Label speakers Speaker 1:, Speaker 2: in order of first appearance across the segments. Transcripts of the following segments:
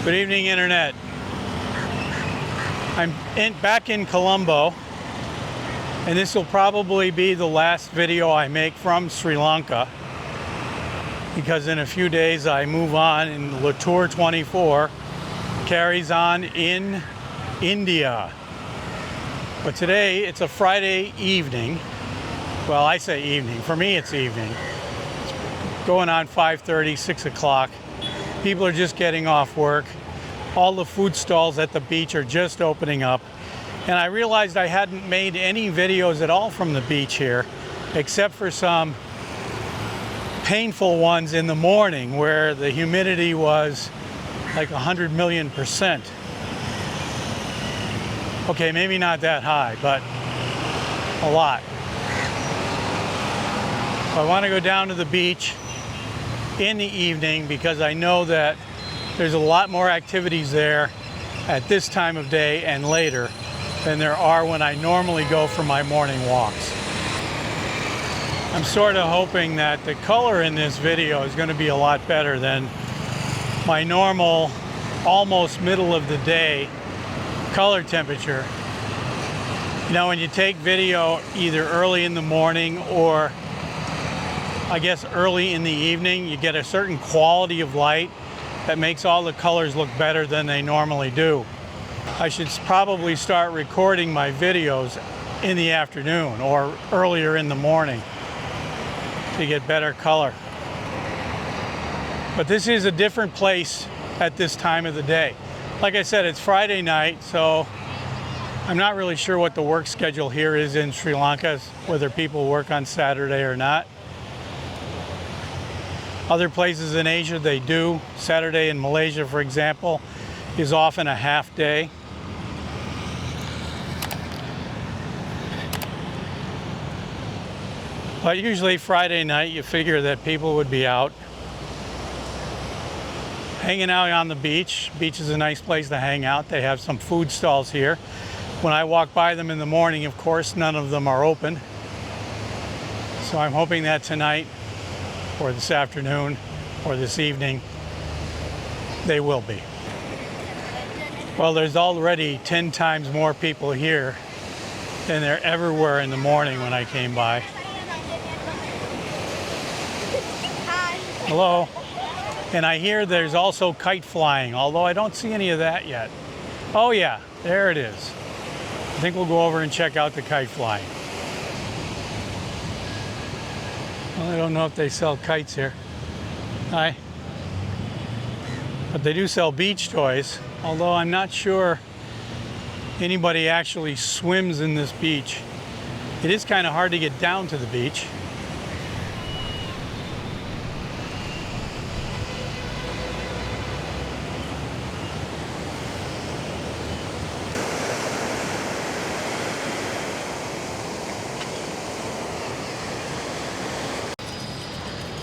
Speaker 1: Good evening, Internet. I'm back in Colombo, and this will probably be the last video I make from Sri Lanka, because in a few days I move on and the Tour 24 carries on in India. But today it's a Friday evening. Well, I say evening. For me, it's evening. It's going on 5:30, 6 o'clock. People are just getting off work. All the food stalls at the beach are just opening up. And I realized I hadn't made any videos at all from the beach here, except for some painful ones in the morning where the humidity was like 100 million%. Okay, maybe not that high, but a lot. I want to go down to the beach in the evening because I know that there's a lot more activities there at this time of day and later than there are when I normally go for my morning walks. I'm sort of hoping that the color in this video is going to be a lot better than my normal, almost middle of the day color temperature. You know, when you take video either early in the morning or I guess early in the evening, you get a certain quality of light that makes all the colors look better than they normally do. I should probably start recording my videos in the afternoon or earlier in the morning to get better color. But this is a different place at this time of the day. Like I said, it's Friday night, so I'm not really sure what the work schedule here is in Sri Lanka, whether people work on Saturday or not. Other places in Asia, they do. Saturday in Malaysia, for example, is often a half day. But usually Friday night, you figure that people would be out hanging out on the beach. Beach is a nice place to hang out. They have some food stalls here. When I walk by them in the morning, of course, none of them are open. So I'm hoping that tonight or this afternoon or this evening they will be. Well, there's already 10 times more people here than there ever were in the morning when I came by. Hello. And I hear there's also kite flying, although I don't see any of that yet. Oh yeah, there it is. I think we'll go over and check out the kite flying. Well, I don't know if they sell kites here. Hi. But they do sell beach toys, although I'm not sure anybody actually swims in this beach. It is kind of hard to get down to the beach.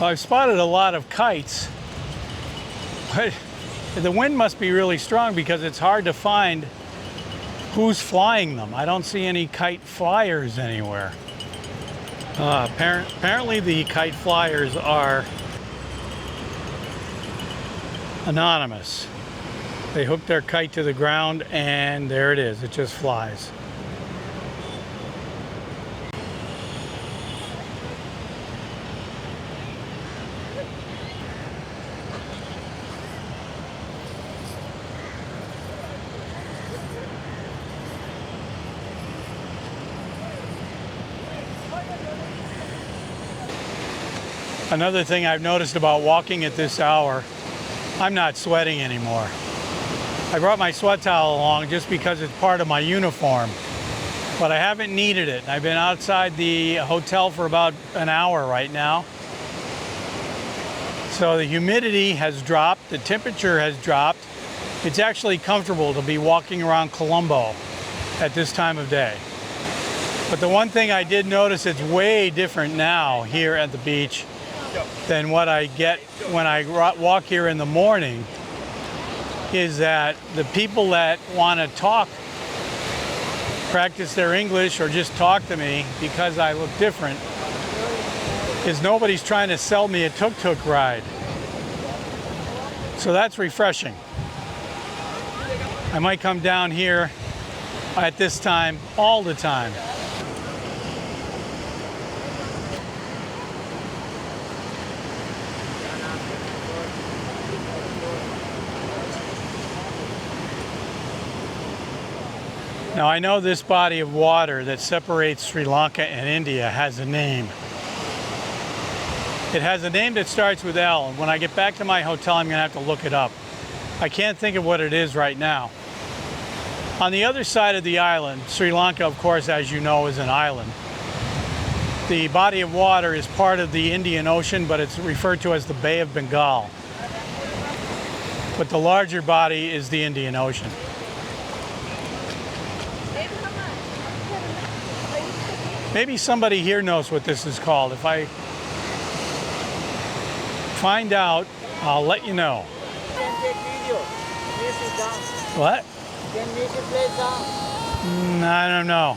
Speaker 1: Well, I've spotted a lot of kites, but the wind must be really strong because it's hard to find who's flying them. I don't see any kite flyers anywhere. Apparently the kite flyers are anonymous. They hook their kite to the ground and there it is. It just flies. Another thing I've noticed about walking at this hour, I'm not sweating anymore. I brought my sweat towel along just because it's part of my uniform, but I haven't needed it. I've been outside the hotel for about an hour right now. So the humidity has dropped, the temperature has dropped. It's actually comfortable to be walking around Colombo at this time of day. But the one thing I did notice, it's way different now here at the beach than what I get when I walk here in the morning, is that the people that want to talk, practice their English or just talk to me because I look different, is nobody's trying to sell me a tuk-tuk ride. So that's refreshing. I might come down here at this time all the time. Now I know this body of water that separates Sri Lanka and India has a name. It has a name that starts with L, and when I get back to my hotel I'm going to have to look it up. I can't think of what it is right now. On the other side of the island, Sri Lanka, of course, as you know, is an island. The body of water is part of the Indian Ocean, but it's referred to as the Bay of Bengal. But the larger body is the Indian Ocean. Maybe somebody here knows what this is called. If I find out, I'll let you know. What? I don't know.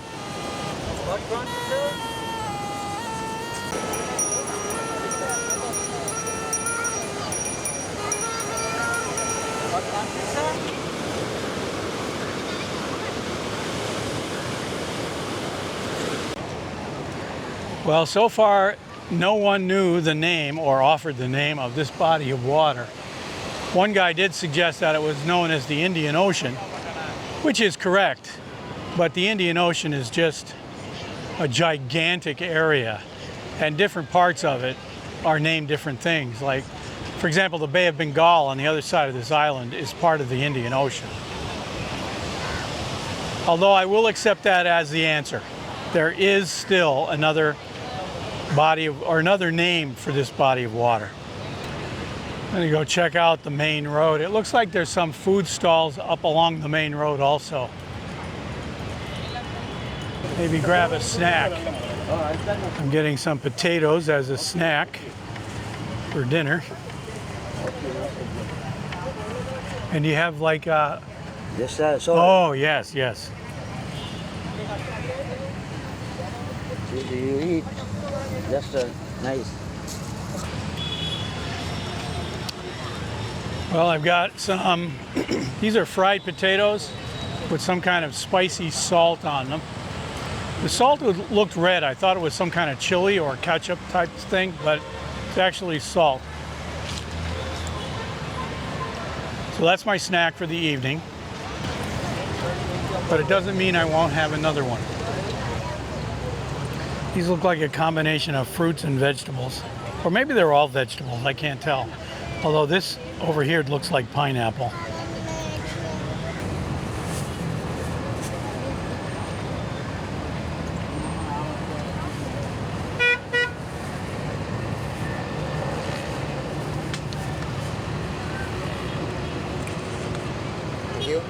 Speaker 1: Well, so far, no one knew the name or offered the name of this body of water. One guy did suggest that it was known as the Indian Ocean, which is correct, but the Indian Ocean is just a gigantic area, and different parts of it are named different things. Like, for example, the Bay of Bengal on the other side of this island is part of the Indian Ocean. Although I will accept that as the answer. There is still another body of, or another name for this body of water. I'm gonna go check out the main road. It looks like there's some food stalls up along the main road also. Maybe grab a snack. I'm getting some potatoes as a snack for dinner. And you have like a... Oh, yes, yes.
Speaker 2: Do you eat? That's nice.
Speaker 1: Well, I've got some, these are fried potatoes with some kind of spicy salt on them. The salt looked red. I thought it was some kind of chili or ketchup type thing, but it's actually salt. So that's my snack for the evening. But it doesn't mean I won't have another one. These look like a combination of fruits and vegetables. Or maybe they're all vegetables, I can't tell. Although this over here looks like pineapple.
Speaker 2: Thank you.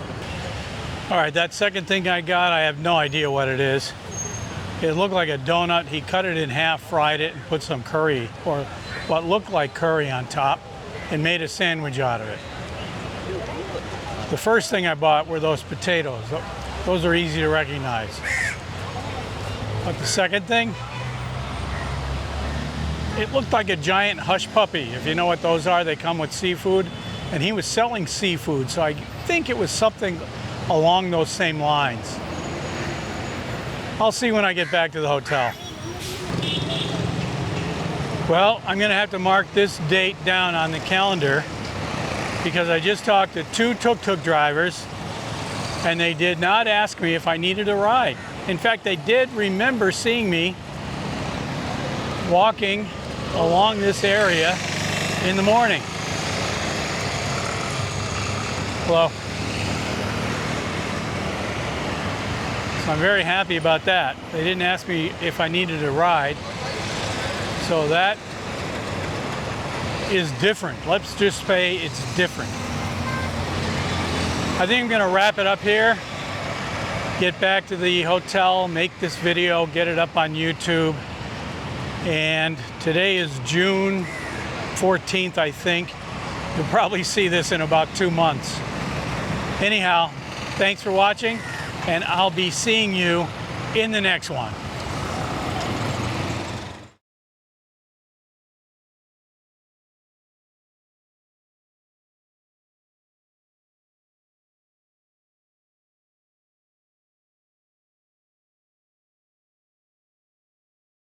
Speaker 1: All right, that second thing I got, I have no idea what it is. It looked like a donut. He cut it in half, fried it, and put some curry, or what looked like curry on top, and made a sandwich out of it. The first thing I bought were those potatoes. Those are easy to recognize. But the second thing, it looked like a giant hush puppy. If you know what those are, they come with seafood. And he was selling seafood, so I think it was something along those same lines. I'll see when I get back to the hotel. Well, I'm gonna have to mark this date down on the calendar because I just talked to 2 tuk-tuk drivers and they did not ask me if I needed a ride. In fact, they did remember seeing me walking along this area in the morning. Hello. So I'm very happy about that. They didn't ask me if I needed a ride. So that is different. Let's just say it's different. I think I'm gonna wrap it up here, get back to the hotel, make this video, get it up on YouTube. And today is June 14th, I think. You'll probably see this in about 2 months. Anyhow, thanks for watching, and I'll be seeing you in the next one.